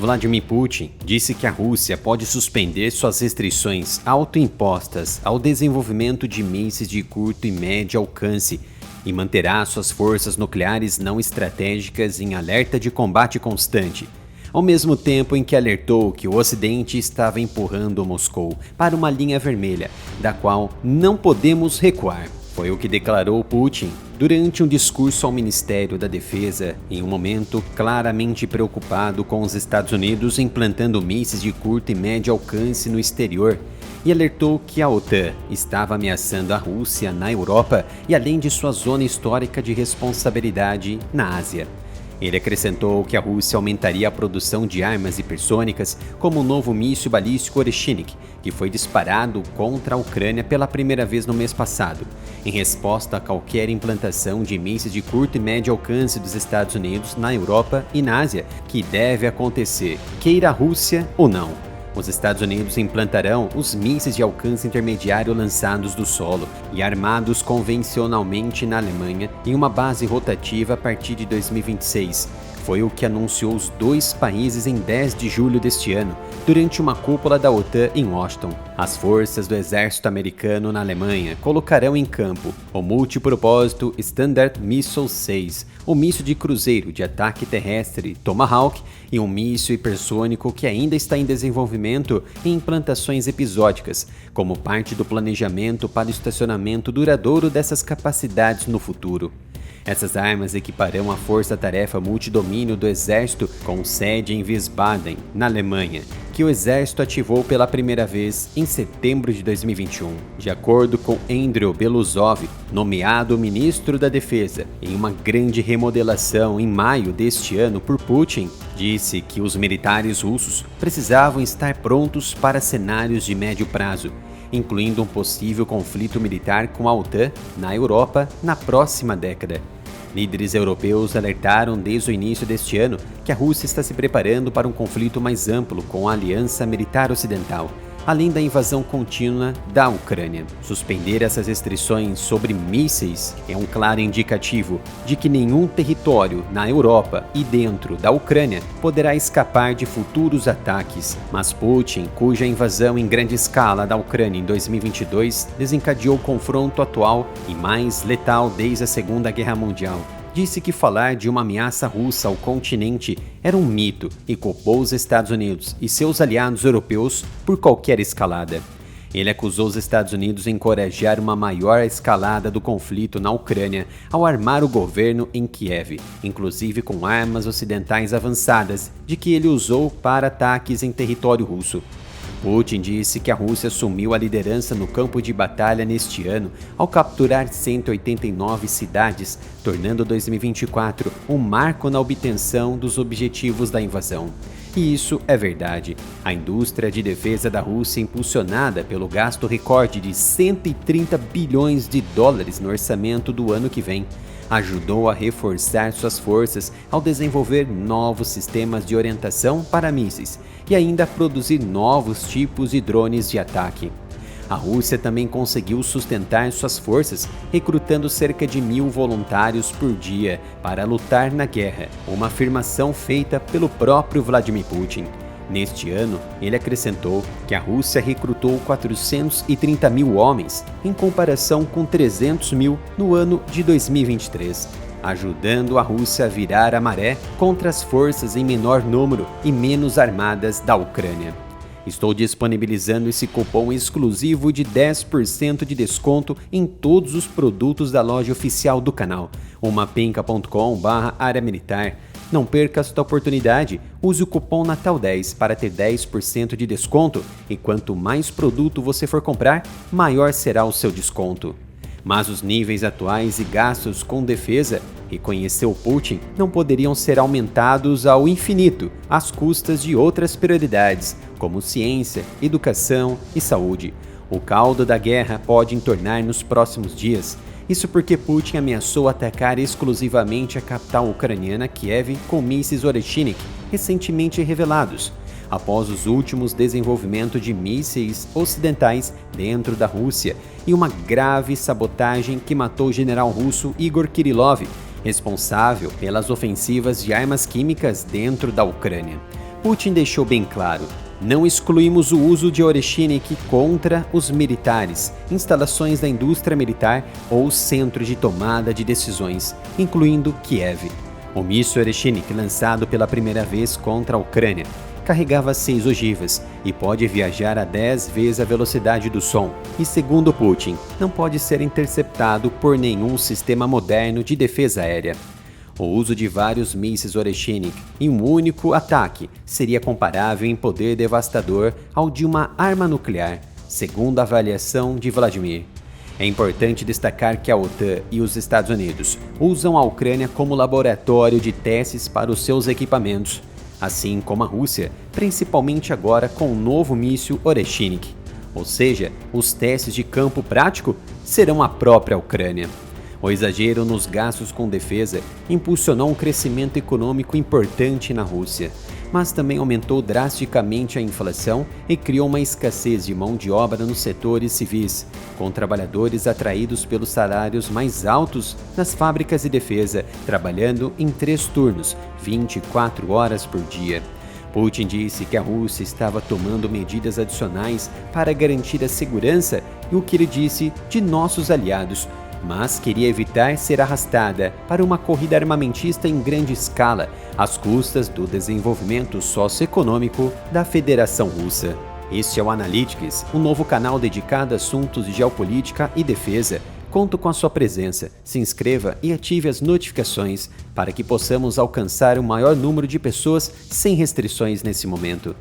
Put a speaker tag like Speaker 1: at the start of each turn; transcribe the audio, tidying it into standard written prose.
Speaker 1: Vladimir Putin disse que a Rússia pode suspender suas restrições autoimpostas ao desenvolvimento de mísseis de curto e médio alcance e manterá suas forças nucleares não estratégicas em alerta de combate constante, ao mesmo tempo em que alertou que o Ocidente estava empurrando Moscou para uma linha vermelha, da qual não podemos recuar. Foi o que declarou Putin durante um discurso ao Ministério da Defesa, em um momento claramente preocupado com os Estados Unidos implantando mísseis de curto e médio alcance no exterior, e alertou que a OTAN estava ameaçando a Rússia na Europa e além de sua zona histórica de responsabilidade na Ásia. Ele acrescentou que a Rússia aumentaria a produção de armas hipersônicas, como o novo míssil balístico Oreshenik, que foi disparado contra a Ucrânia pela primeira vez no mês passado, em resposta a qualquer implantação de mísseis de curto e médio alcance dos Estados Unidos na Europa e na Ásia, que deve acontecer, queira a Rússia ou não. Os Estados Unidos implantarão os mísseis de alcance intermediário lançados do solo e armados convencionalmente na Alemanha em uma base rotativa a partir de 2026. Foi o que anunciou os dois países em 10 de julho deste ano, durante uma cúpula da OTAN em Washington. As forças do exército americano na Alemanha colocarão em campo o multipropósito Standard Missile 6, o míssil de cruzeiro de ataque terrestre Tomahawk e um míssil hipersônico que ainda está em desenvolvimento em implantações episódicas, como parte do planejamento para o estacionamento duradouro dessas capacidades no futuro. Essas armas equiparão a força-tarefa multidomínio do Exército com sede em Wiesbaden, na Alemanha, que o Exército ativou pela primeira vez em setembro de 2021. De acordo com Andriy Beluzov, nomeado ministro da Defesa, em uma grande remodelação em maio deste ano por Putin, disse que os militares russos precisavam estar prontos para cenários de médio prazo, incluindo um possível conflito militar com a OTAN na Europa na próxima década. Líderes europeus alertaram desde o início deste ano que a Rússia está se preparando para um conflito mais amplo com a Aliança Militar Ocidental, além da invasão contínua da Ucrânia. Suspender essas restrições sobre mísseis é um claro indicativo de que nenhum território na Europa e dentro da Ucrânia poderá escapar de futuros ataques, mas Putin, cuja invasão em grande escala da Ucrânia em 2022 desencadeou o confronto atual e mais letal desde a Segunda Guerra Mundial, disse que falar de uma ameaça russa ao continente era um mito e culpou os Estados Unidos e seus aliados europeus por qualquer escalada. Ele acusou os Estados Unidos de encorajar uma maior escalada do conflito na Ucrânia ao armar o governo em Kiev, inclusive com armas ocidentais avançadas de que ele usou para ataques em território russo. Putin disse que a Rússia assumiu a liderança no campo de batalha neste ano ao capturar 189 cidades, tornando 2024 um marco na obtenção dos objetivos da invasão. E isso é verdade. A indústria de defesa da Rússia, impulsionada pelo gasto recorde de 130 bilhões de dólares no orçamento do ano que vem, ajudou a reforçar suas forças ao desenvolver novos sistemas de orientação para mísseis e ainda produzir novos tipos de drones de ataque. A Rússia também conseguiu sustentar suas forças, recrutando cerca de 1.000 voluntários por dia para lutar na guerra, uma afirmação feita pelo próprio Vladimir Putin. Neste ano, ele acrescentou que a Rússia recrutou 430 mil homens, em comparação com 300 mil no ano de 2023, ajudando a Rússia a virar a maré contra as forças em menor número e menos armadas da Ucrânia. Estou disponibilizando esse cupom exclusivo de 10% de desconto em todos os produtos da loja oficial do canal, umapinca.com/área militar. Não perca esta oportunidade, use o cupom NATAL10 para ter 10% de desconto e quanto mais produto você for comprar, maior será o seu desconto. Mas os níveis atuais e gastos com defesa, reconheceu Putin, não poderiam ser aumentados ao infinito, às custas de outras prioridades, como ciência, educação e saúde. O caldo da guerra pode entornar nos próximos dias. Isso porque Putin ameaçou atacar exclusivamente a capital ucraniana Kiev com mísseis Oreshenik, recentemente revelados, após os últimos desenvolvimentos de mísseis ocidentais dentro da Rússia e uma grave sabotagem que matou o general russo Igor Kirillov, responsável pelas ofensivas de armas químicas dentro da Ucrânia. Putin deixou bem claro: não excluímos o uso de Oreshenik contra os militares, instalações da indústria militar ou centros de tomada de decisões, incluindo Kiev. O míssil Oreshenik, lançado pela primeira vez contra a Ucrânia, carregava 6 ogivas e pode viajar a 10 vezes a velocidade do som, e segundo Putin, não pode ser interceptado por nenhum sistema moderno de defesa aérea. O uso de vários mísseis Oreshenik em um único ataque seria comparável em poder devastador ao de uma arma nuclear, segundo a avaliação de Vladimir. É importante destacar que a OTAN e os Estados Unidos usam a Ucrânia como laboratório de testes para os seus equipamentos, assim como a Rússia, principalmente agora com o novo míssil Oreshenik. Ou seja, os testes de campo prático serão a própria Ucrânia. O exagero nos gastos com defesa impulsionou um crescimento econômico importante na Rússia, mas também aumentou drasticamente a inflação e criou uma escassez de mão de obra nos setores civis, com trabalhadores atraídos pelos salários mais altos nas fábricas de defesa, trabalhando em 3 turnos, 24 horas por dia. Putin disse que a Rússia estava tomando medidas adicionais para garantir a segurança e o que ele disse de nossos aliados, mas queria evitar ser arrastada para uma corrida armamentista em grande escala, às custas do desenvolvimento socioeconômico da Federação Russa. Este é o Analytics, um novo canal dedicado a assuntos de geopolítica e defesa. Conto com a sua presença. Se inscreva e ative as notificações para que possamos alcançar o maior número de pessoas sem restrições nesse momento.